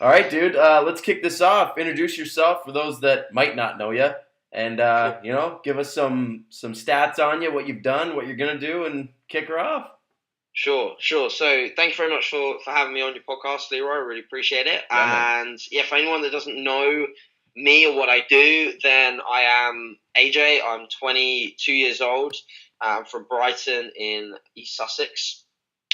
All right, dude. Let's kick this off. Introduce yourself for those that might not know you, and Sure, give us some stats on you, what you've done, what you're gonna do, and kick her off. sure. So, thank you very much for having me on your podcast, Leroy. I really appreciate it. Yeah, man. And yeah, for anyone that doesn't know me or what I do, then I am AJ. I'm 22 years old. I'm from Brighton in East Sussex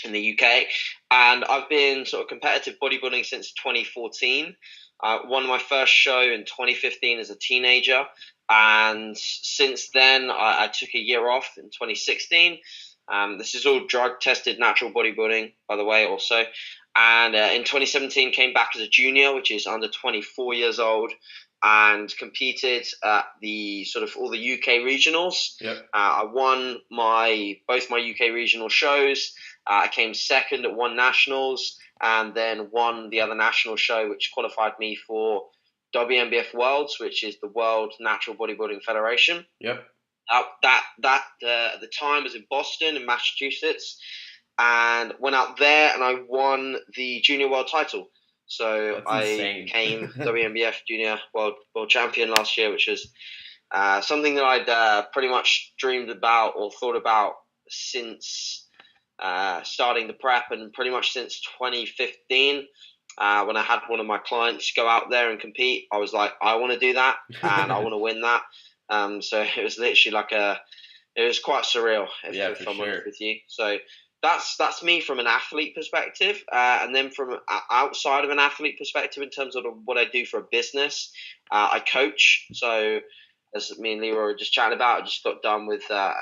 in the UK, and I've been sort of competitive bodybuilding since 2014. Won my first show in 2015 as a teenager, and since then I took a year off in 2016. This is all drug tested natural bodybuilding, by the way, also. And in 2017, came back as a junior, which is under 24 years old, and competed at the sort of all the UK regionals. Yep. I won both my UK regional shows. I came second at one nationals, and then won the other national show, which qualified me for WNBF Worlds, which is the World Natural Bodybuilding Federation. Yep. At the time was in Boston in Massachusetts, and went out there and I won the junior world title. So That's I insane. became WNBF junior world champion last year, which was something that I'd pretty much dreamed about or thought about since starting the prep, and pretty much since 2015. When I had one of my clients go out there and compete, I was like, I want to do that and I want to win that. So it was literally it was quite surreal, if I'm honest with you. So that's me from an athlete perspective, and then from outside of an athlete perspective, in terms of what I do for a business, I coach. So as me and Leroy were just chatting about, I just got done with a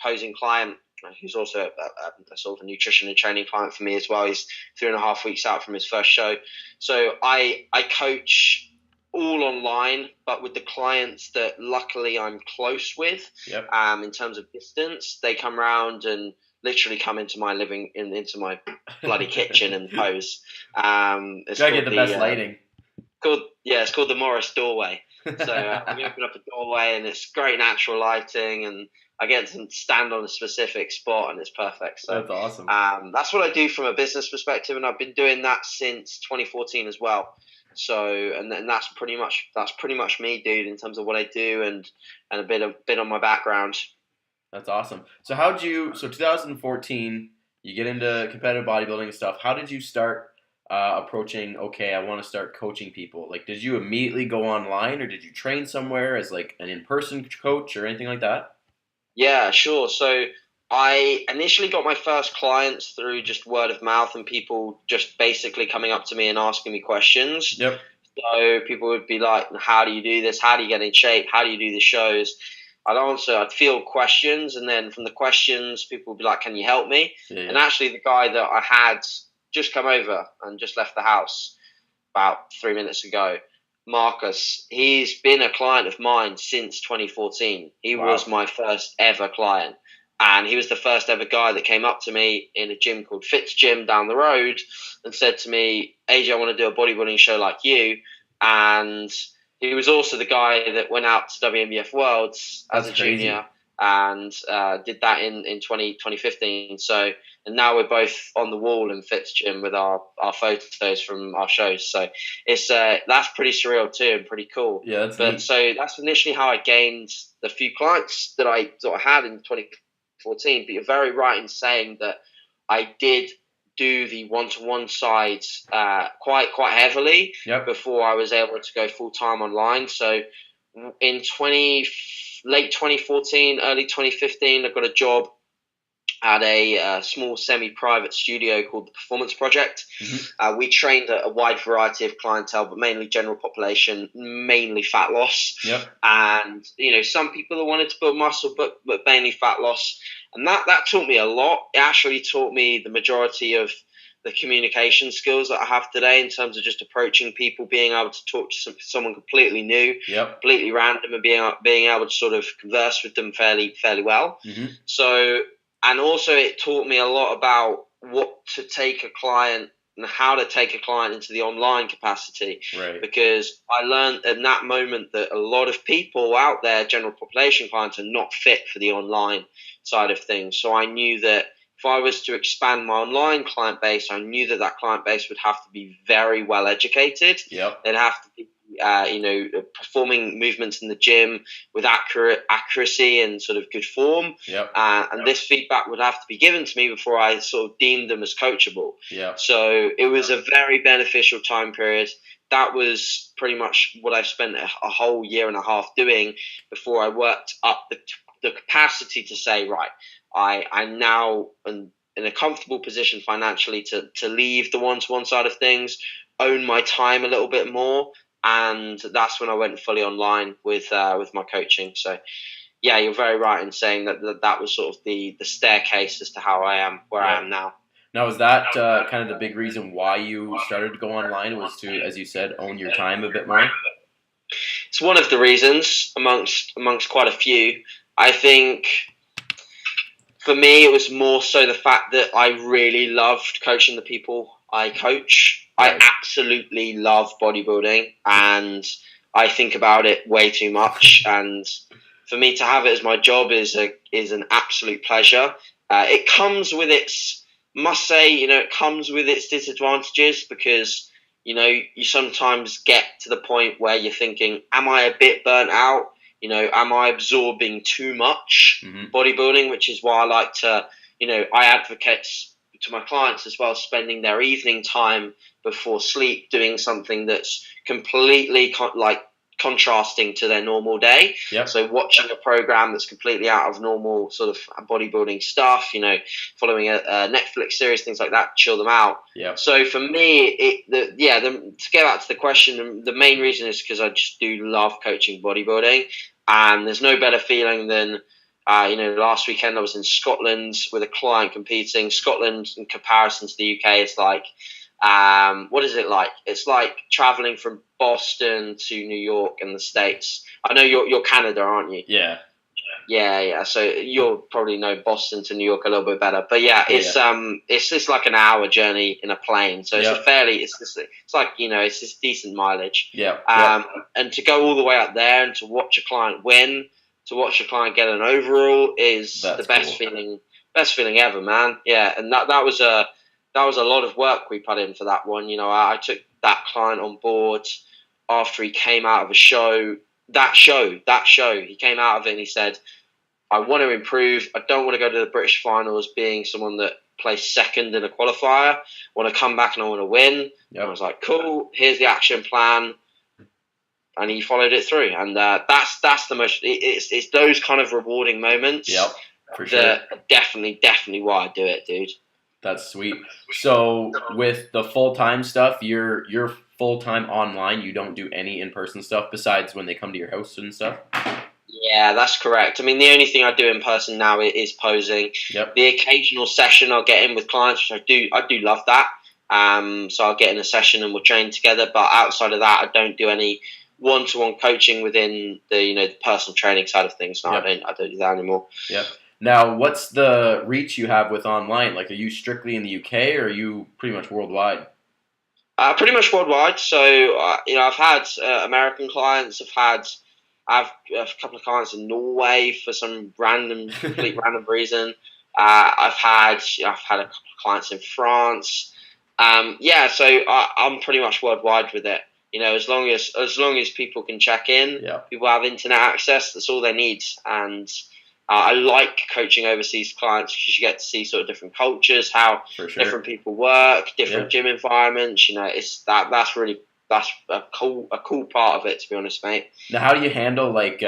posing client who's also a sort of a nutrition and training client for me as well. He's 3.5 weeks out from his first show. So I coach all online, but with the clients that luckily I'm close with. Yep. In terms of distance, they come around and literally come into my into my bloody kitchen and pose. It's Gotta get the best lighting. It's called the Morris Doorway. So we open up a doorway and it's great natural lighting, and I get to stand on a specific spot and it's perfect. So That's awesome. That's what I do from a business perspective, and I've been doing that since 2014 as well. So and that's pretty much me, dude, in terms of what I do and a bit on my background. That's awesome. So 2014, you get into competitive bodybuilding and stuff. How did you start approaching, okay, I want to start coaching people? Like, did you immediately go online, or did you train somewhere as like an in-person coach or anything like that? Yeah, sure. So I initially got my first clients through just word of mouth and people just basically coming up to me and asking me questions. Yep. So people would be like, how do you do this? How do you get in shape? How do you do the shows? I'd field questions, and then from the questions, people would be like, can you help me? Yeah. And actually the guy that I had just come over and just left the house about 3 minutes ago, Marcus, he's been a client of mine since 2014. He Wow. was my first ever client. And he was the first ever guy that came up to me in a gym called Fitz Gym down the road and said to me, AJ, I want to do a bodybuilding show like you. And he was also the guy that went out to WNBF Worlds as a junior and did that in 2015. So, and now we're both on the wall in Fitz Gym with our photos from our shows. So it's that's pretty surreal too and pretty cool. Yeah, so that's initially how I gained the few clients that I sort of had in 2014. But you're very right in saying that I did do the one-to-one sides quite heavily. Yep. Before I was able to go full-time online. So in late 2014, early 2015, I got a job at a small semi-private studio called the Performance Project. Mm-hmm. We trained a wide variety of clientele, but mainly general population, mainly fat loss. Yep. And some people that wanted to build muscle, but mainly fat loss. And that taught me a lot. It actually taught me the majority of the communication skills that I have today in terms of just approaching people, being able to talk to someone completely new, yep, completely random, and being able to sort of converse with them fairly well. Mm-hmm. So, and also it taught me a lot about what to take a client and how to take a client into the online capacity. Right. Because I learned in that moment that a lot of people out there, general population clients, are not fit for the online side of things. So I knew that if I was to expand my online client base, I knew that that client base would have to be very well educated. Yep. They'd have to be, performing movements in the gym with accuracy and sort of good form. Yep. And this feedback would have to be given to me before I sort of deemed them as coachable. Yep. So it was a very beneficial time period. That was pretty much what I spent a whole year and a half doing before I worked up the capacity to say, right, I now am in a comfortable position financially to leave the one-to-one side of things, own my time a little bit more, and that's when I went fully online with my coaching. So, yeah, you're very right in saying that was sort of the staircase as to how I am where I am now. Now, was that kind of the big reason why you started to go online? Was to, as you said, own your time a bit more? It's one of the reasons amongst quite a few. I think for me, it was more so the fact that I really loved coaching the people I coach. Right. I absolutely love bodybuilding, and I think about it way too much. And for me to have it as my job is an absolute pleasure. It comes with its disadvantages because, you sometimes get to the point where you're thinking, am I a bit burnt out? Am I absorbing too much bodybuilding? Which is why I like to, I advocate to my clients as well, spending their evening time before sleep doing something that's completely contrasting to their normal day. Yep. So watching a program that's completely out of normal sort of bodybuilding stuff, following a Netflix series, things like that, chill them out. Yep. So for me, to get back to the question, the main reason is because I just do love coaching bodybuilding, and there's no better feeling than last weekend I was in Scotland with a client competing. Scotland, in comparison to the UK, is like, what is it like? It's like traveling from Boston to New York in the States. I know you're Canada, aren't you? Yeah. Yeah. So you'll probably know Boston to New York a little bit better. But yeah, it's just like an hour journey in a plane. So it's it's just decent mileage. Yeah. And to go all the way up there and to watch a client win, to watch a client get an overall is the best feeling ever, man. Yeah, and that was a lot of work we put in for that one. I took that client on board after he came out of a show. That show, he came out of it and he said, I want to improve. I don't want to go to the British finals being someone that placed second in a qualifier. I want to come back and I want to win. Yep. And I was like, cool, here's the action plan. And he followed it through. And that's the most, it's those kind of rewarding moments. Yep, for sure. That definitely why I do it, dude. That's sweet. So with the full-time stuff, you're full-time online. You don't do any in-person stuff besides when they come to your house and stuff? Yeah, that's correct. I mean, the only thing I do in person now is posing. Yep. The occasional session I'll get in with clients, which I do love that. So I'll get in a session and we'll train together. But outside of that, I don't do any one-to-one coaching within the personal training side of things. No, yep. I don't do that anymore. Yep. Now, what's the reach you have with online? Like, are you strictly in the UK or are you pretty much worldwide? Pretty much worldwide. So, I've had American clients. I've a couple of clients in Norway for some complete random reason. I've had a couple of clients in France. So I'm pretty much worldwide with it. As long as people can check in, yeah. People have internet access. That's all they need. And I like coaching overseas clients because you get to see sort of different cultures, how different people work, different gym environments. That's a cool part of it, to be honest, mate. Now, how do you handle like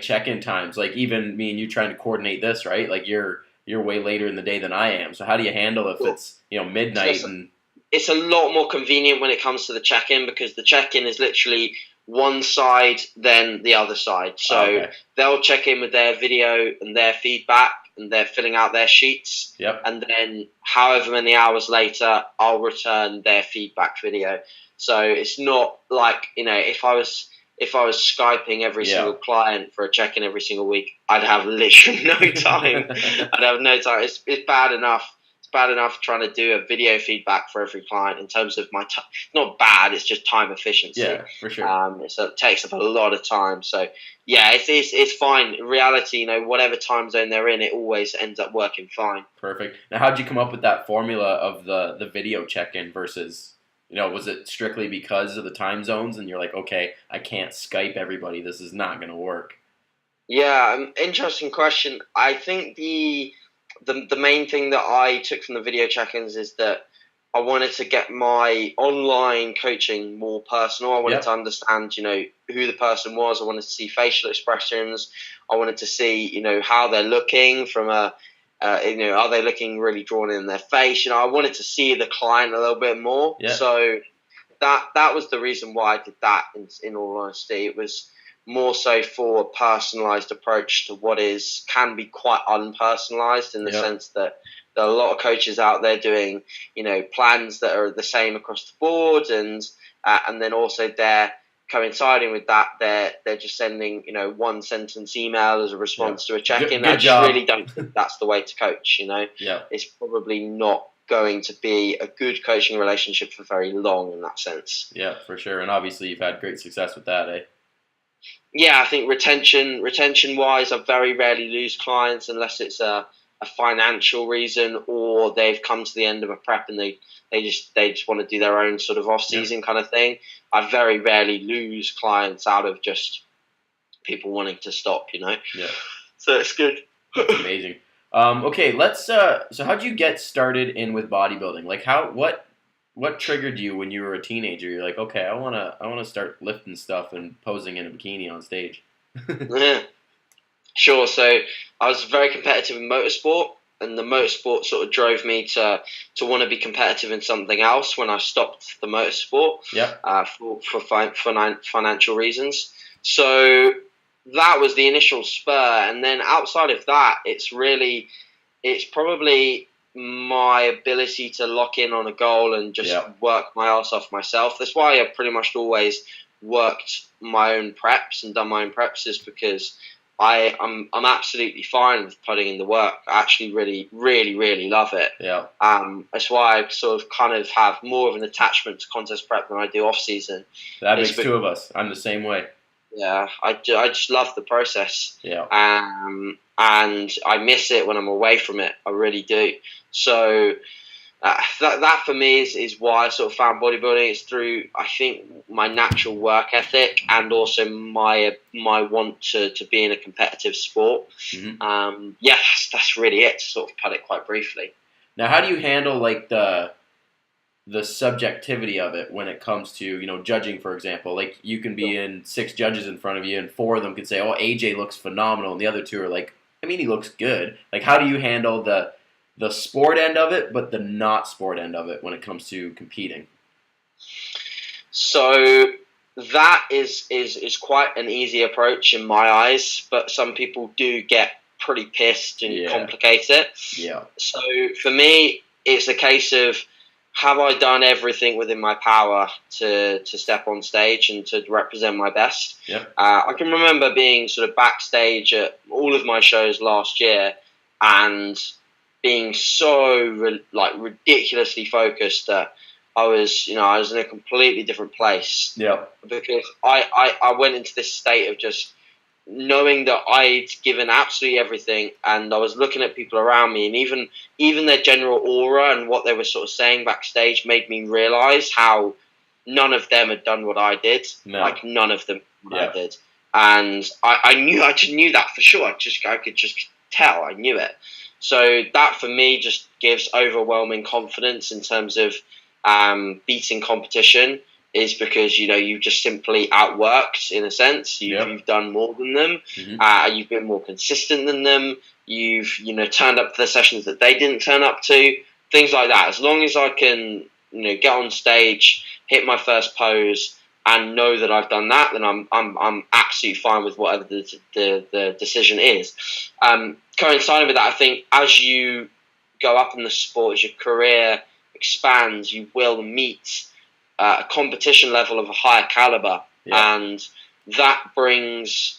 check-in times? Like even me and you trying to coordinate this, right? Like you're way later in the day than I am. So how do you handle if it's midnight and? It's a lot more convenient when it comes to the check-in because the check-in is literally one side then the other side. So they'll check in with their video and their feedback and they're filling out their sheets. Yep. And then however many hours later, I'll return their feedback video. So it's not like, if I was Skyping every single client for a check-in every single week, I'd have literally no time. I'd have no time. It's bad enough. It's bad enough trying to do a video feedback for every client in terms of my time. It's not bad. It's just time efficiency. Yeah, for sure. So it takes up a lot of time. So Yeah, it's fine. In reality, whatever time zone they're in, it always ends up working fine. Perfect. Now, how'd you come up with that formula of the video check-in versus, was it strictly because of the time zones and you're like, okay, I can't Skype everybody. This is not going to work. Yeah, interesting question. I think the main thing that I took from the video check-ins is that I wanted to get my online coaching more personal. I wanted to understand, who the person was. I wanted to see facial expressions. I wanted to see, how they're looking from are they looking really drawn in their face? I wanted to see the client a little bit more. Yeah. So that was the reason why I did that. In all honesty, it was more so for a personalized approach to what can be quite unpersonalized in the sense that there are a lot of coaches out there doing, plans that are the same across the board, and then also they're coinciding with that, they're just sending, one sentence email as a response to a check-in. Good I just job. really don't think that's the way to coach. It's probably not going to be a good coaching relationship for very long in that sense. Yeah, for sure. And obviously you've had great success with that, eh? Yeah, I think retention wise, I very rarely lose clients unless it's a financial reason or they've come to the end of a prep and they just want to do their own sort of off season kind of thing. I very rarely lose clients out of just people wanting to stop, Yeah. So it's good. That's amazing. Okay, let's. So how'd you get started in with bodybuilding? Like, what triggered you when you were a teenager? You're like, okay, I wanna start lifting stuff and posing in a bikini on stage. Yeah. Sure. So I was very competitive in motorsport, and the motorsport sort of drove me to want to be competitive in something else when I stopped the motorsport. Yeah. For financial reasons. So that was the initial spur, and then outside of that, it's probably my ability to lock in on a goal and just work my ass off myself. That's why I pretty much always worked my own preps and done my own preps, is because I'm absolutely fine with putting in the work. I actually really, really, really love it. Yeah. That's why I sort of kind of have more of an attachment to contest prep than I do off season. That makes two of us. I'm the same way. Yeah, I just love the process. Yeah. And I miss it when I'm away from it. I really do. So that for me is why I sort of found bodybuilding. It's through, I think, my natural work ethic and also my want to be in a competitive sport. Mm-hmm. That's really it, to sort of put it quite briefly. Now, how do you handle like the subjectivity of it when it comes to, judging, for example? Like, you can be in 6 judges in front of you and 4 of them could say, oh, AJ looks phenomenal, and the other 2 are like, I mean, he looks good. Like, how do you handle the sport end of it, but the not sport end of it when it comes to competing? So that is quite an easy approach in my eyes, but some people do get pretty pissed and complicate it. Yeah. So for me, it's a case of, have I done everything within my power to step on stage and to represent my best? Yeah. I can remember being sort of backstage at all of my shows last year and being so ridiculously focused that I was in a completely different place. Yeah. Because I went into this state of just knowing that I'd given absolutely everything, and I was looking at people around me, and even their general aura and what they were sort of saying backstage made me realise how none of them had done what I did. No. Like, none of them I did. And I just knew that for sure. I could just tell. I knew it. So that for me just gives overwhelming confidence in terms of beating competition, is because you've just simply outworked, in a sense. You've done more than them. Mm-hmm. You've been more consistent than them. You've turned up to the sessions that they didn't turn up to. Things like that. As long as I can get on stage, hit my first pose, and know that I've done that, then I'm absolutely fine with whatever the decision is. Coinciding with that, I think as you go up in the sport, as your career expands, you will meet a competition level of a higher caliber, and that brings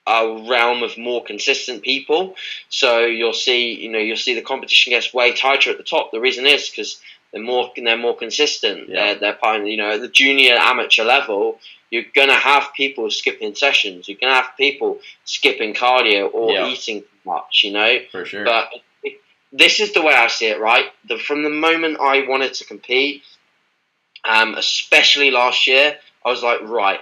a realm of more consistent people. So you'll see the competition gets way tighter at the top. The reason is because They're more consistent. Yeah. They're part, at the junior amateur level, you're gonna have people skipping sessions. You're gonna have people skipping cardio or eating too much. For sure. But this is the way I see it. Right, from the moment I wanted to compete, especially last year, I was like, right,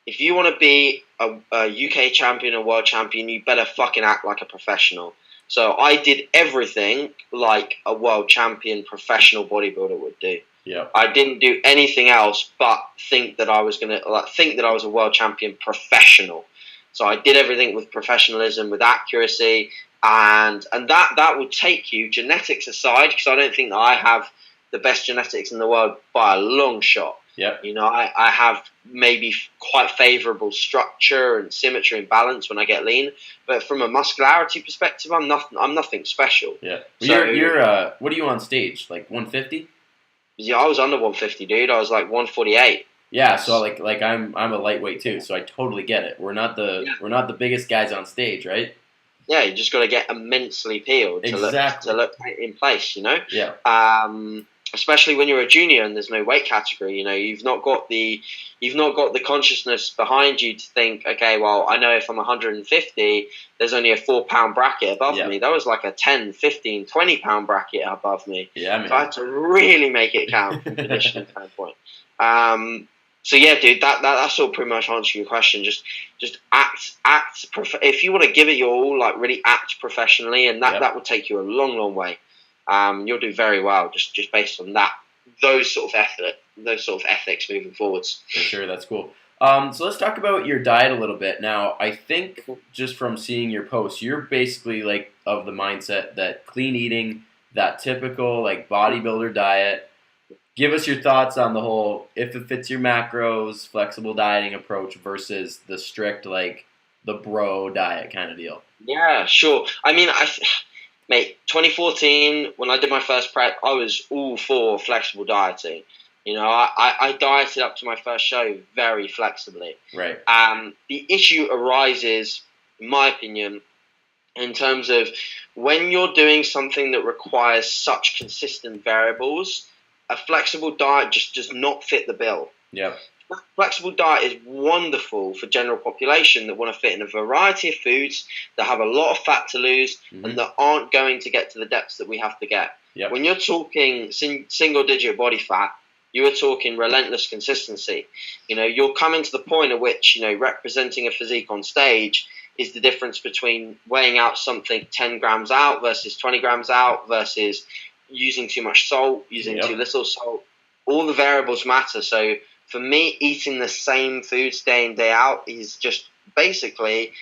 if you want to be a UK champion or world champion, you better fucking act like a professional. So I did everything like a world champion professional bodybuilder would do. Yeah. I didn't do anything else but think that I was a world champion professional. So I did everything with professionalism, with accuracy, and that would take you, genetics aside, because I don't think that I have the best genetics in the world by a long shot. Yeah. I have maybe quite favourable structure and symmetry and balance when I get lean, but from a muscularity perspective, I'm nothing special. Yeah. So, you're what are you on stage? Like 150? Yeah, I was under 150, dude. I was like 148. Yeah, so like I'm a lightweight too, so I totally get it. We're not the biggest guys on stage, right? Yeah, you just got to get immensely peeled to look in place, Yeah. Especially when you're a junior and there's no weight category, you've not got the consciousness behind you to think, okay, well, I know if I'm 150, there's only a 4-pound bracket above me. That was like a 10, 15, 20-pound bracket above me. Yeah, man. So I had to really make it count from a conditioning standpoint. So yeah, dude, that's all pretty much answering your question. Just act. If you want to give it your all, like really act professionally, and that will take you a long, long way. You'll do very well just based on those sort of ethics moving forwards. For sure, that's cool. So let's talk about your diet a little bit. Now, I think just from seeing your posts, you're basically like of the mindset that clean eating, that typical like bodybuilder diet. Give us your thoughts on the whole, if it fits your macros, flexible dieting approach versus the strict, like, the bro diet kind of deal. Yeah, sure. I mean, mate, 2014, when I did my first prep, I was all for flexible dieting. I dieted up to my first show very flexibly. Right. The issue arises, in my opinion, in terms of when you're doing something that requires such consistent variables, a flexible diet just does not fit the bill. Yeah. Flexible diet is wonderful for general population that want to fit in a variety of foods that have a lot of fat to lose and that aren't going to get to the depths that we have to get. Yep. When you're talking single-digit body fat, you are talking relentless consistency. You're coming to the point at which, representing a physique on stage is the difference between weighing out something 10 grams out versus 20 grams out versus using too much salt, using too little salt. All the variables matter. So for me, eating the same foods day in, day out is just basically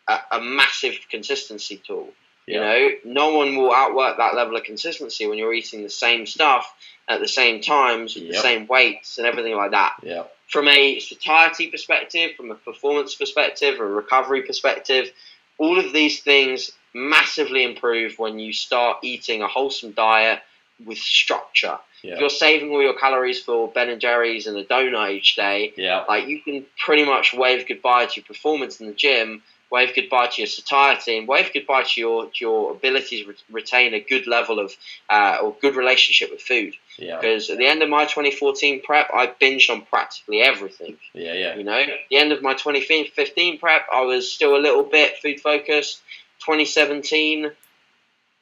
a massive consistency tool. No one will outwork that level of consistency when you're eating the same stuff at the same times, with the same weights and everything like that. Yeah. From a satiety perspective, from a performance perspective, a recovery perspective, all of these things massively improve when you start eating a wholesome diet with structure. Yeah. If you're saving all your calories for Ben & Jerry's and a donut each day, like you can pretty much wave goodbye to your performance in the gym, wave goodbye to your satiety, and wave goodbye to your ability to retain a good level of or good relationship with food. Yeah. Because at the end of my 2014 prep, I binged on practically everything. Yeah, yeah. At the end of my 2015 prep, I was still a little bit food focused. 2017,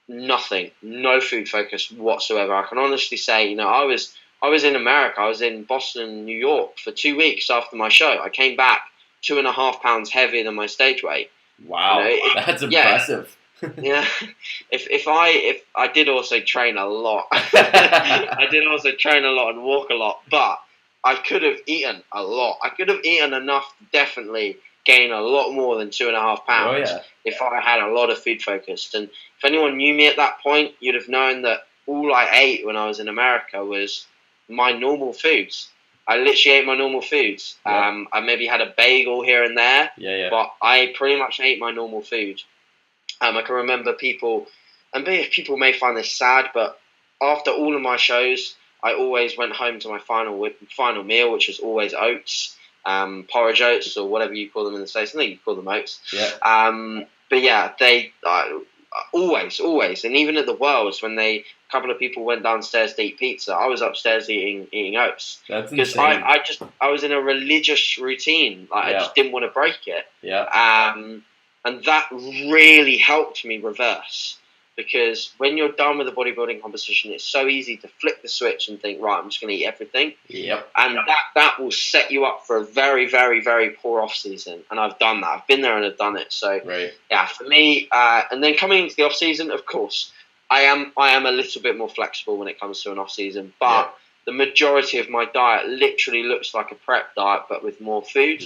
nothing, no food focus whatsoever. I can honestly say, I was in America. I was in Boston and New York for 2 weeks after my show. I came back 2.5 pounds heavier than my stage weight. Wow, that's impressive. Yeah, if I did also train a lot. I did also train a lot and walk a lot, but I could have eaten a lot. I could have eaten enough to definitely gain a lot more than 2.5 pounds if I had a lot of food focused. And if anyone knew me at that point, you'd have known that all I ate when I was in America was my normal foods. I literally ate my normal foods. Yeah. I maybe had a bagel here and there, but I pretty much ate my normal food. I can remember people may find this sad, but after all of my shows, I always went home to my final meal, which was always oats, porridge oats, or whatever you call them in the States. I think you call them oats. Yeah. But yeah, Always, and even at the Worlds when a couple of people went downstairs to eat pizza, I was upstairs eating oats. That's because insane. I was in a religious routine. Like, I just didn't want to break it. Yeah. And that really helped me reverse. Because when you're done with a bodybuilding competition, it's so easy to flip the switch and think, right, I'm just going to eat everything. Yep. And that will set you up for a very, very, very poor off season. And I've done that. I've been there and I've done it. So yeah, for me, and then coming into the off season, of course, I am a little bit more flexible when it comes to an off season, but the majority of my diet literally looks like a prep diet, but with more food.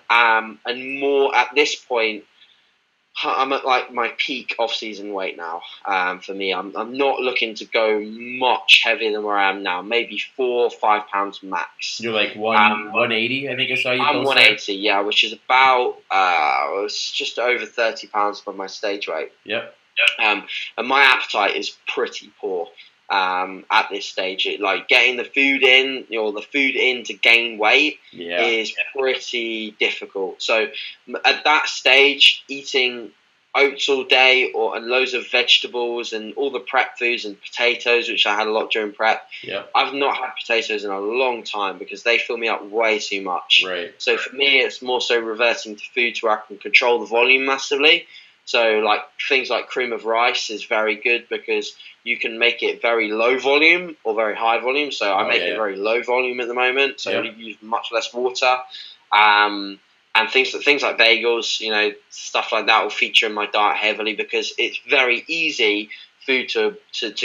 And more at this point. I'm at like my peak off-season weight now. For me, I'm not looking to go much heavier than where I am now. Maybe 4 or 5 pounds max. You're like 180, I think I saw you. I'm 180, yeah, which is about it's just over 30 pounds above my stage weight. Yep. And my appetite is pretty poor. At this stage, like getting the food in, to gain weight is pretty difficult. So at that stage, eating oats all day and loads of vegetables and all the prep foods and potatoes, which I had a lot during prep. I've not had potatoes in a long time because they fill me up way too much. So for me, it's more so reverting to foods where I can control the volume massively. So like things like cream of rice is very good because you can make it very low volume or very high volume. So I make it very low volume at the moment. So you use much less water. And things like bagels, stuff like that will feature in my diet heavily because it's very easy food to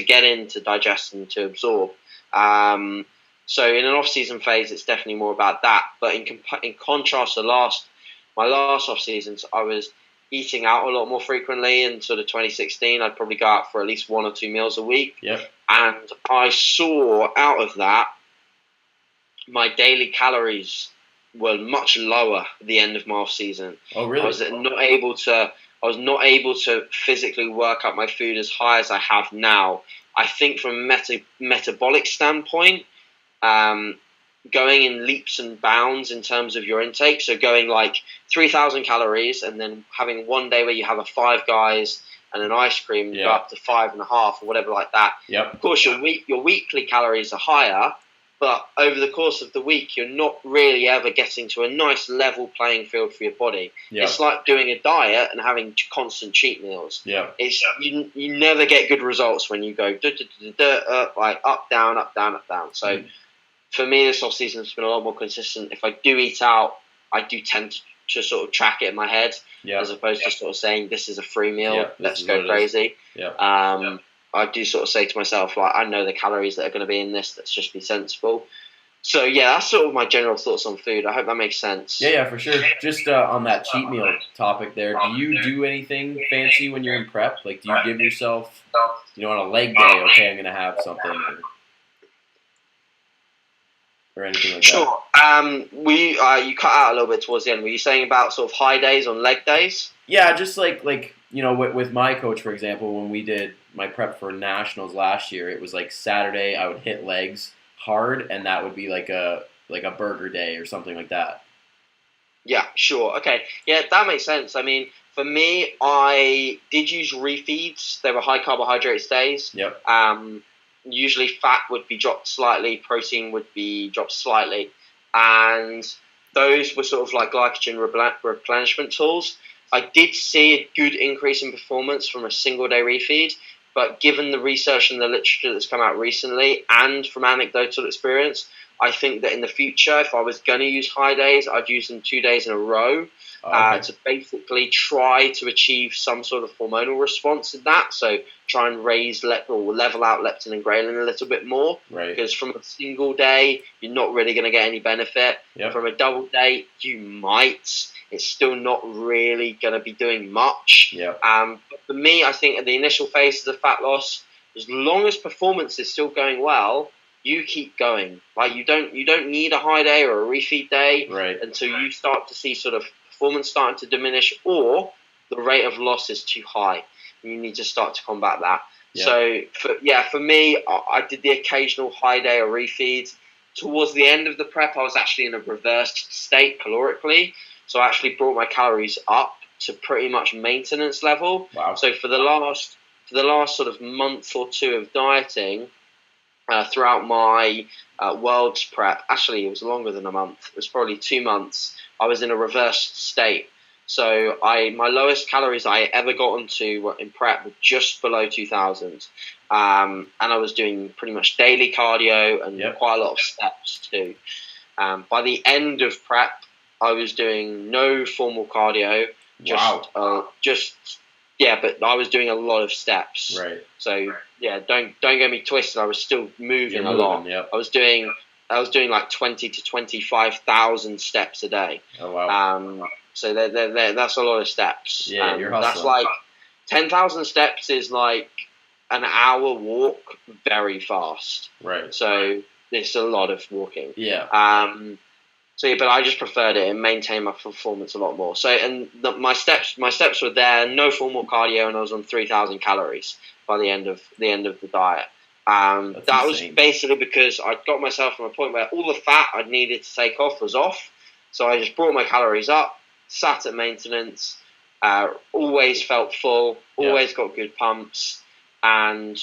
get in, to digest and to absorb. So in an off-season phase, it's definitely more about that. But in contrast to my last off-seasons, I was eating out a lot more frequently. In sort of 2016, I'd probably go out for at least 1 or 2 meals a week. And I saw out of that, my daily calories were much lower at the end of my off season. Oh, really? I was not able to physically work up my food as high as I have now. I think from a metabolic standpoint, going in leaps and bounds in terms of your intake. So going like 3,000 calories and then having one day where you have a Five Guys and an ice cream, go up to 5.5 or whatever like that. Of course, your weekly calories are higher, but over the course of the week, you're not really ever getting to a nice level playing field for your body. It's like doing a diet and having constant cheat meals. It's you never get good results when you go like up, down, up, down, up, down. So for me, this off-season has been a lot more consistent. If I do eat out, I do tend to sort of track it in my head as opposed to sort of saying, this is a free meal, let's go crazy. I do sort of say to myself, like, I know the calories that are going to be in this, let's just be sensible. So, yeah, that's sort of my general thoughts on food. I hope that makes sense. Yeah, for sure. Just on that cheat meal topic there, do you do anything fancy when you're in prep? Like, do you give yourself, on a leg day, okay, I'm going to have something, or anything like that? Sure. You cut out a little bit towards the end. Were you saying about sort of high days on leg days? Yeah, just like with my coach, for example, when we did my prep for nationals last year, it was like Saturday I would hit legs hard, and that would be like a burger day or something like that. Yeah, sure. Okay. Yeah, that makes sense. I mean, for me, I did use refeeds. They were high carbohydrate days. Usually fat would be dropped slightly, protein would be dropped slightly. And those were sort of like glycogen replenishment tools. I did see a good increase in performance from a single day refeed, but given the research and the literature that's come out recently and from anecdotal experience, I think that in the future, if I was going to use high days, I'd use them 2 days in a row to basically try to achieve some sort of hormonal response in that. So try and level out leptin and ghrelin a little bit more. Because from a single day, you're not really going to get any benefit. From a double day, you might. It's still not really going to be doing much. But for me, I think at the initial phase of the fat loss, as long as performance is still going well, you keep going. Like you don't need a high day or a refeed day until you start to see sort of performance starting to diminish or the rate of loss is too high. And you need to start to combat that. So for me, I did the occasional high day or refeed. Towards the end of the prep, I was actually in a reversed state calorically. So I actually brought my calories up to pretty much maintenance level. Wow. So for the last sort of month or two of dieting, throughout my world's prep, actually it was longer than a month. It was probably 2 months. I was in a reversed state. So my lowest calories I ever got into in prep were just below 2,000. And I was doing pretty much daily cardio and quite a lot of steps too. By the end of prep, I was doing no formal cardio. But I was doing a lot of steps. Right. So don't get me twisted. I was still moving a lot. Yep. I was doing like 20 to 25,000 steps a day. Oh wow. So that's a lot of steps. Yeah, you're hustling. That's like 10,000 steps is like an hour walk very fast. Right. So it's a lot of walking. Yeah. But I just preferred it and maintained my performance a lot more. So, and my steps were there, no formal cardio, and I was on 3,000 calories by the end of the diet. That was basically because I got myself from a point where all the fat I needed to take off was off. So I just brought my calories up, sat at maintenance, always felt full, always got good pumps, and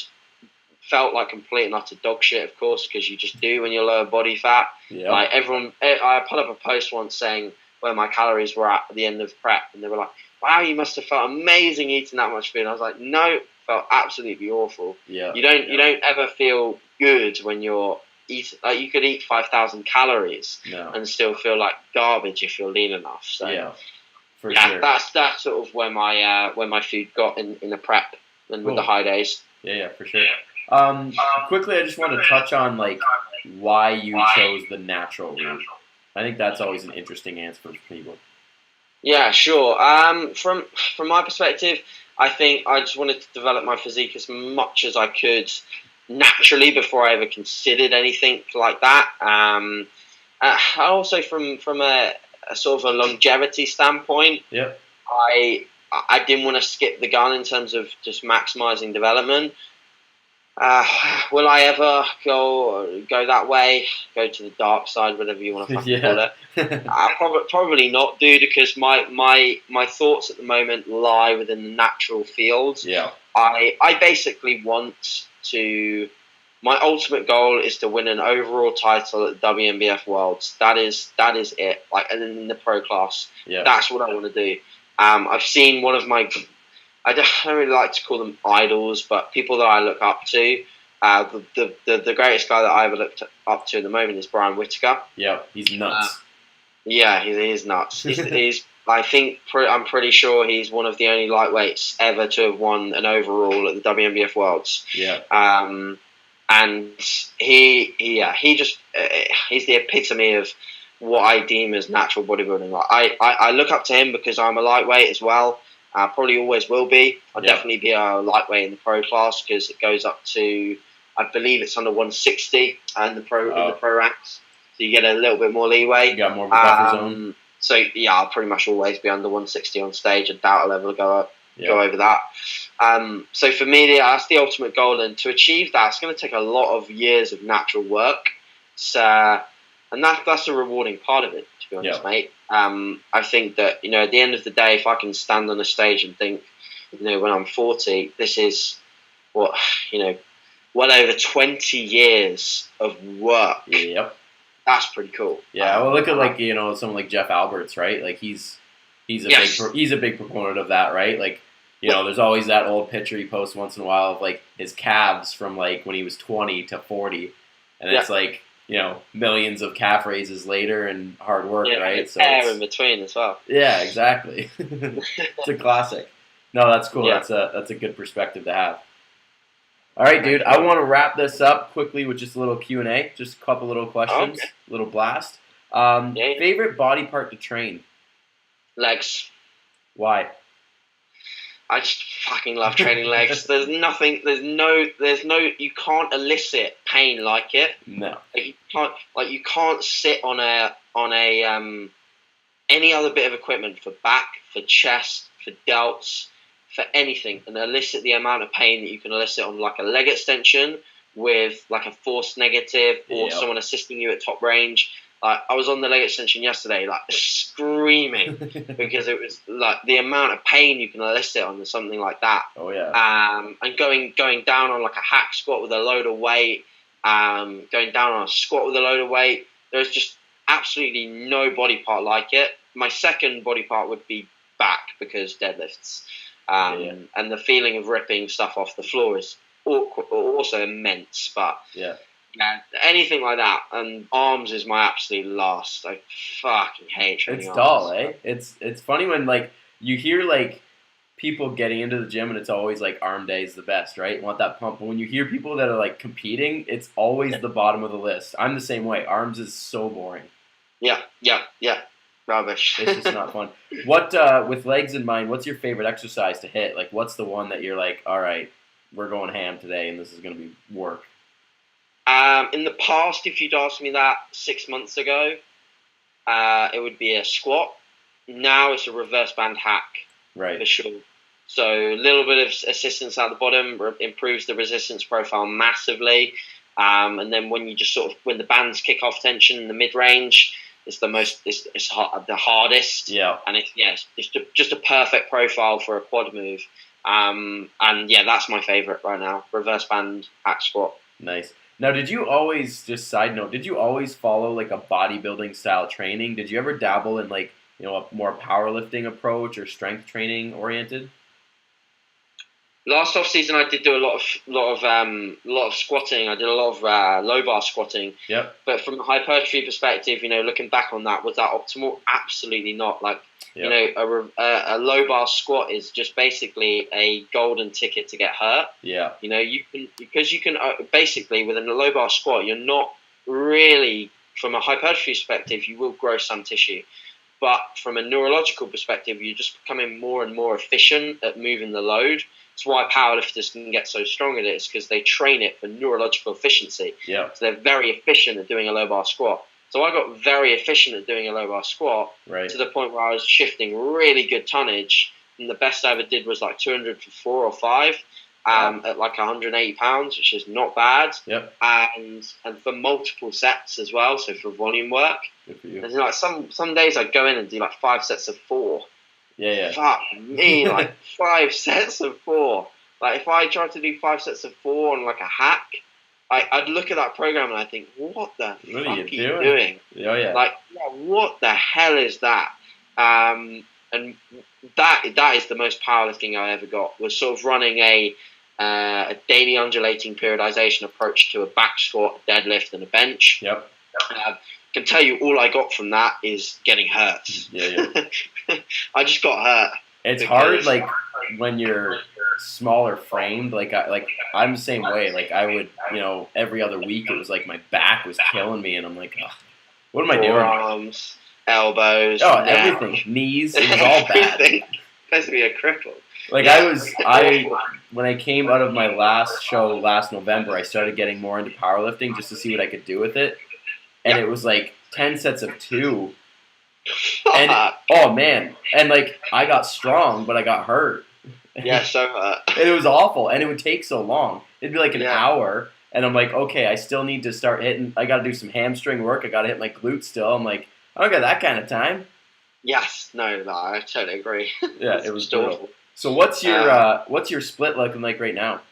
felt like complete and utter dog shit, of course, because you just do when you're lower body fat. Yeah. Like I put up a post once saying where my calories were at the end of prep, and they were like, "Wow, you must have felt amazing eating that much food." And I was like, "No, felt absolutely awful." Yeah. You don't ever feel good when you're eating. Like you could eat 5,000 calories and still feel like garbage if you're lean enough. So sure. that's sort of where my food got in the prep and with the high days. Yeah, for sure. Quickly, I just want to touch on like why you chose the natural route. I think that's always an interesting answer for people. Yeah, sure. From my perspective, I think I just wanted to develop my physique as much as I could naturally before I ever considered anything like that. Also from a sort of a longevity standpoint, I didn't want to skip the gun in terms of just maximizing development. Will I ever go that way? Go to the dark side, whatever you want to fucking call it. Probably not, dude. Because my thoughts at the moment lie within the natural field. Yeah. I basically want to. My ultimate goal is to win an overall title at the WNBF Worlds. That is it. Like, and in the pro class. Yeah. That's what I want to do. I've seen one of my. I don't really like to call them idols, but people that I look up to. The greatest guy that I ever looked up to at the moment is Brian Whittaker. Yeah, he's nuts. He is nuts. I'm pretty sure he's one of the only lightweights ever to have won an overall at the WNBF Worlds. Yeah. And he's the epitome of what I deem as natural bodybuilding. Like I look up to him because I'm a lightweight as well. Probably always will be. I'll definitely be a lightweight in the pro class because it goes up to, I believe it's under 160 in the pro ranks. So you get a little bit more leeway. You got more of a buffer zone. So yeah, I'll pretty much always be under 160 on stage. I doubt I'll ever go over that. So for me, that's the ultimate goal, and to achieve that, it's going to take a lot of years of natural work. And that's a rewarding part of it, to be honest, mate. I think that, at the end of the day, if I can stand on a stage and think, when I'm 40, this is what, well over 20 years of work. Yep. That's pretty cool. Yeah, well, look at someone like Jeff Alberts, right? Like he's a big proponent of that, right? Like, there's always that old picture he posts once in a while of like his calves from like when he was 20 to 40, and it's like, millions of calf raises later and hard work, right? So hair in between as well. Yeah, exactly. It's a classic. No, that's cool. Yeah. That's a good perspective to have. All right, dude. I want to wrap this up quickly with just a little Q&A, just a couple little questions, little blast. Favorite body part to train? Legs. Why? I just fucking love training legs. There's no, you can't elicit pain like it. No. You can't sit on any other bit of equipment for back, for chest, for delts, for anything, and elicit the amount of pain that you can elicit on like a leg extension with like a force negative or someone assisting you at top range. Like, I was on the leg extension yesterday, like screaming because it was like the amount of pain you can elicit on something like that. Oh yeah. And going down on like a hack squat with a load of weight, going down on a squat with a load of weight. There's just absolutely no body part like it. My second body part would be back because deadlifts. And the feeling of ripping stuff off the floor is also immense. But yeah, anything like that. And arms is my absolute last. I fucking hate training it's arms. dull, eh? It's funny when like you hear like people getting into the gym and it's always like arm day is the best, right? You want that pump. But when you hear people that are like competing, it's always the bottom of the list. I'm the same way. Arms is so boring. Yeah. Rubbish. It's just not fun. What with legs in mind, what's your favorite exercise to hit? Like, what's the one that you're like, all right, we're going ham today, and this is going to be work? In the past, if you'd asked me that 6 months ago, it would be a squat. Now it's a reverse band hack, right? For sure. So a little bit of assistance at the bottom improves the resistance profile massively. And then when you just when the bands kick off tension in the mid range, it's the hardest. Yeah. And it's just a perfect profile for a quad move. And yeah, that's my favorite right now. Reverse band hack squat. Nice. Now, did you always, just side note, did you always follow like a bodybuilding style training? Did you ever dabble in like, you know, a more powerlifting approach or strength training oriented? Last off season, I did do a lot of squatting. I did a lot of low bar squatting. Yep. But from a hypertrophy perspective, you know, looking back on that, was that optimal? Absolutely not. Like, yep. You know, a low bar squat is just basically a golden ticket to get hurt. Yeah. You know, you can basically with a low bar squat, you're not really, from a hypertrophy perspective, you will grow some tissue. But from a neurological perspective, you're just becoming more and more efficient at moving the load. It's why powerlifters can get so strong at it. It's because they train it for neurological efficiency. Yeah. So they're very efficient at doing a low bar squat. So I got very efficient at doing a low bar squat to the point where I was shifting really good tonnage. And the best I ever did was like 200 for 4 or 5 at like 180 pounds, which is not bad. Yep. And for multiple sets as well. So for volume work. Good for you. And like some days I'd go in and do like 5 sets of 4. Yeah. Fuck me, like 5 sets of 4. Like if I tried to do 5 sets of 4 on like a hack, I'd look at that program and I think, what the fuck are you doing? Oh yeah. Like, what the hell is that? And that is the most powerlifting I ever got. Was sort of running a daily undulating periodization approach to a back squat, a deadlift, and a bench. Yep. Can tell you all I got from that is getting hurt. Yeah. I just got hurt. It's hard, like when you're smaller framed. Like I'm the same way. Like I would, you know, every other week it was like my back was killing me, and I'm like, oh, what am I doing? Forearms, elbows, everything, knees. It was all bad. Supposed to be a cripple. Like when I came out of my last show last November, I started getting more into powerlifting just to see what I could do with it. And it was like 10 sets of 2. And oh man. And like I got strong, but I got hurt. Yeah, so and it was awful. And it would take so long. It'd be like an hour. And I'm like, okay, I still need to start hitting. I got to do some hamstring work. I got to hit my glutes still. I'm like, I don't got that kind of time. Yes. No, I totally agree. Yeah, it was awful. So what's your split looking like right now?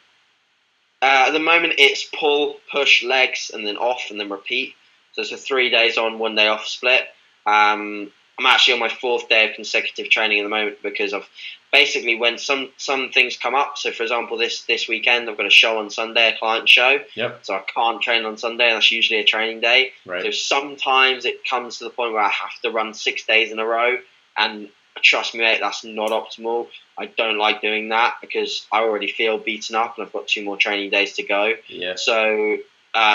At the moment, it's pull, push, legs, and then off, and then repeat. So it's a 3 days on, 1 day off split. I'm actually on my 4th day of consecutive training at the moment because of basically when some things come up. So for example, this weekend I've got a show on Sunday, a client show. Yep. So I can't train on Sunday, and that's usually a training day. Right. So sometimes it comes to the point where I have to run 6 days in a row, and trust me, mate, that's not optimal. I don't like doing that because I already feel beaten up, and I've got 2 more training days to go. Yeah. So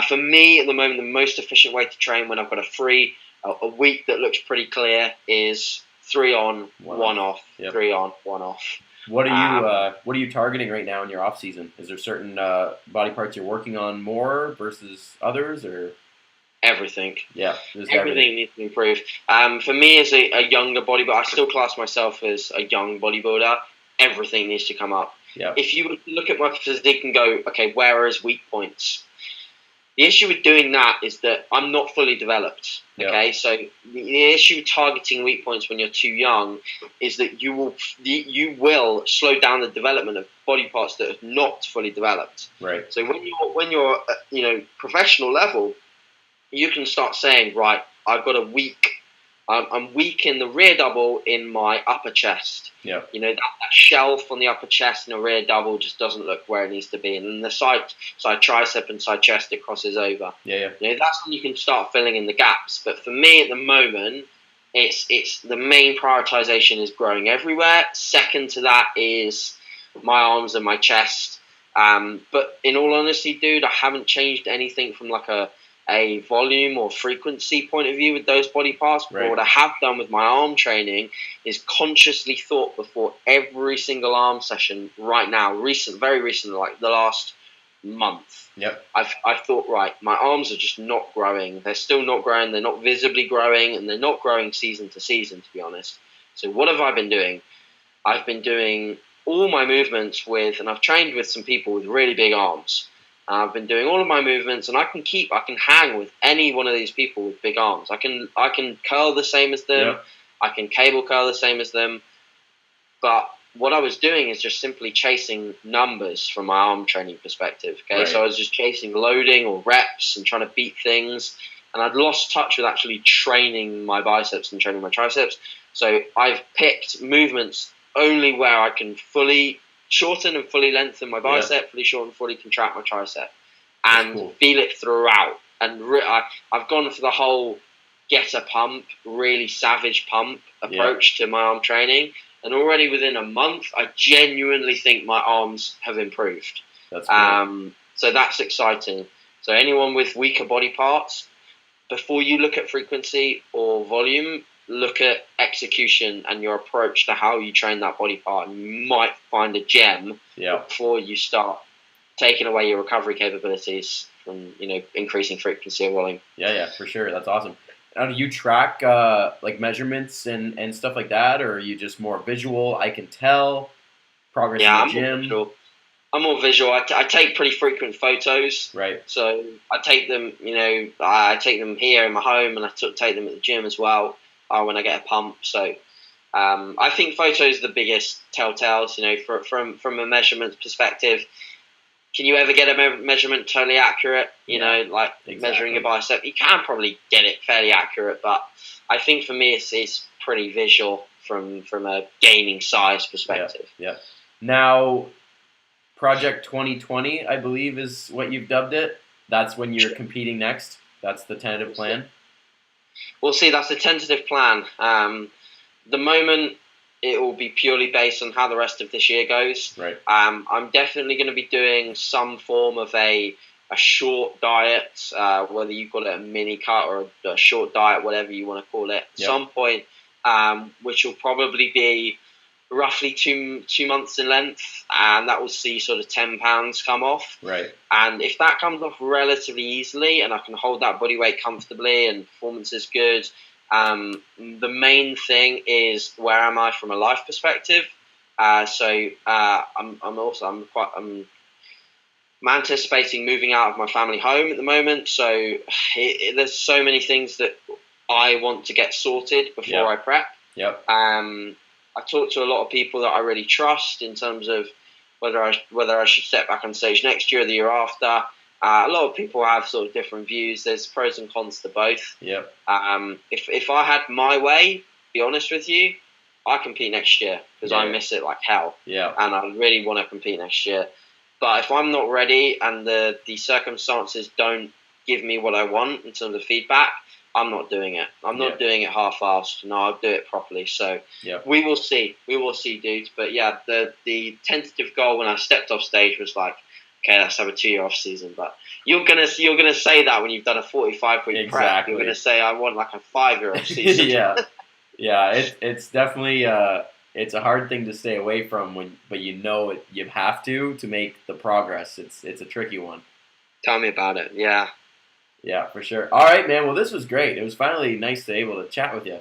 for me at the moment, the most efficient way to train when I've got a week that looks pretty clear is 3 on, 1 off. Yep. 3 on, 1 off. What are you targeting right now in your off season? Is there certain body parts you're working on more versus others, or everything? Yeah, everything needs to improve. For me, as a younger bodybuilder, I still class myself as a young bodybuilder. Everything needs to come up. Yeah. If you look at my physique and go, okay, where are his weak points? The issue with doing that is that I'm not fully developed. Okay, so the issue with targeting weak points when you're too young is that you will slow down the development of body parts that are not fully developed. Right. So when you're professional level, you can start saying, right, I've got a weak. I'm weak in the rear double in my upper chest. Yeah. That shelf on the upper chest in a rear double just doesn't look where it needs to be. And then the side tricep and side chest, it crosses over. Yeah. That's when you can start filling in the gaps. But for me at the moment, it's the main prioritization is growing everywhere. Second to that is my arms and my chest. But in all honesty, dude, I haven't changed anything from like a volume or frequency point of view with those body parts. But what I have done with my arm training is consciously thought before every single arm session right now, very recently, like the last month. Yep. I've thought, right, my arms are just not growing. They're still not growing. They're not visibly growing, and they're not growing season to season, to be honest. So what have I been doing? I've been doing all my movements and I've trained with some people with really big arms. I've been doing all of my movements, and I can hang with any one of these people with big arms. I can curl the same as them. Yep. I can cable curl the same as them. But what I was doing is just simply chasing numbers from my arm training perspective. Okay, Right. So I was just chasing loading or reps and trying to beat things, and I'd lost touch with actually training my biceps and training my triceps. So I've picked movements only where I can fully shorten and fully lengthen my bicep, fully shorten, fully contract my tricep, and feel it throughout. And I've gone for the whole get a pump, really savage pump approach to my arm training. And already within a month, I genuinely think my arms have improved. That's cool. So that's exciting. So anyone with weaker body parts, before you look at frequency or volume, look at execution and your approach to how you train that body part, and you might find a gem before you start taking away your recovery capabilities from increasing frequency or volume. Yeah, for sure. That's awesome. Now, do you track like measurements and stuff like that, or are you just more visual? I can tell progress in the gym. I'm more visual. I take pretty frequent photos. Right. So I take them. I take them here in my home, and I take them at the gym as well. When I get a pump. So I think photos are the biggest telltales, from a measurement perspective. Can you ever get a measurement totally accurate? Exactly. Measuring your bicep, you can probably get it fairly accurate, but I think for me it's pretty visual from a gaining size perspective. Yeah. Now, Project 2020, I believe, is what you've dubbed it. That's when you're competing next. That's the tentative plan. Well, see, that's the tentative plan. The moment it will be purely based on how the rest of this year goes. Right. I'm definitely going to be doing some form of a short diet, whether you call it a mini cut or a short diet, whatever you want to call it. At some point, which will probably be roughly two months in length, and that will see sort of 10 pounds come off. Right. And if that comes off relatively easily, and I can hold that body weight comfortably, and performance is good, the main thing is where am I from a life perspective. I'm anticipating moving out of my family home at the moment. So there's so many things that I want to get sorted before I prep. Yep. I talk to a lot of people that I really trust in terms of whether I should step back on stage next year or the year after. A lot of people have sort of different views. There's pros and cons to both. Yep. If I had my way, be honest with you, I compete next year because I miss it like hell. Yeah. And I really want to compete next year. But if I'm not ready and the circumstances don't give me what I want in terms of feedback, I'm not doing it. I'm not doing it half-assed. No, I'll do it properly. So we will see. We will see, dudes. But yeah, the tentative goal when I stepped off stage was like, okay, let's have a 2-year off season. But you're gonna say that when you've done a 45-week prep. You're gonna say I want like a 5-year off season. It's definitely it's a hard thing to stay away from but you have to make the progress. It's a tricky one. Tell me about it. Yeah. Yeah, for sure. All right, man. Well, this was great. It was finally nice to be able to chat with you.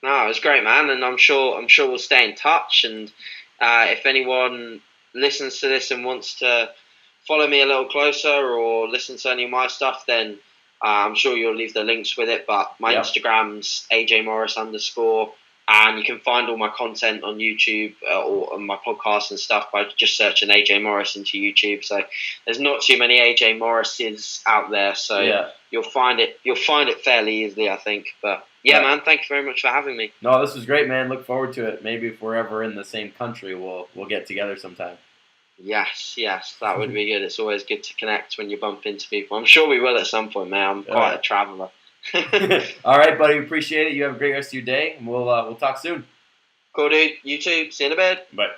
No, it was great, man. And I'm sure we'll stay in touch. And if anyone listens to this and wants to follow me a little closer or listen to any of my stuff, then I'm sure you'll leave the links with it. But my Instagram's AJ_Morris_, and you can find all my content on YouTube or on my podcast and stuff by just searching AJ Morris into YouTube. So there's not too many AJ Morrises out there, so you'll find it fairly easily, I think. But man, thank you very much for having me. No, this was great, man. Look forward to it. Maybe if we're ever in the same country, we'll get together sometime. Yes, that would be good. It's always good to connect when you bump into people. I'm sure we will at some point, man. I'm quite a traveler. All right, buddy. Appreciate it. You have a great rest of your day, and we'll talk soon. Cool, dude. You too. See you in a bit. Bye.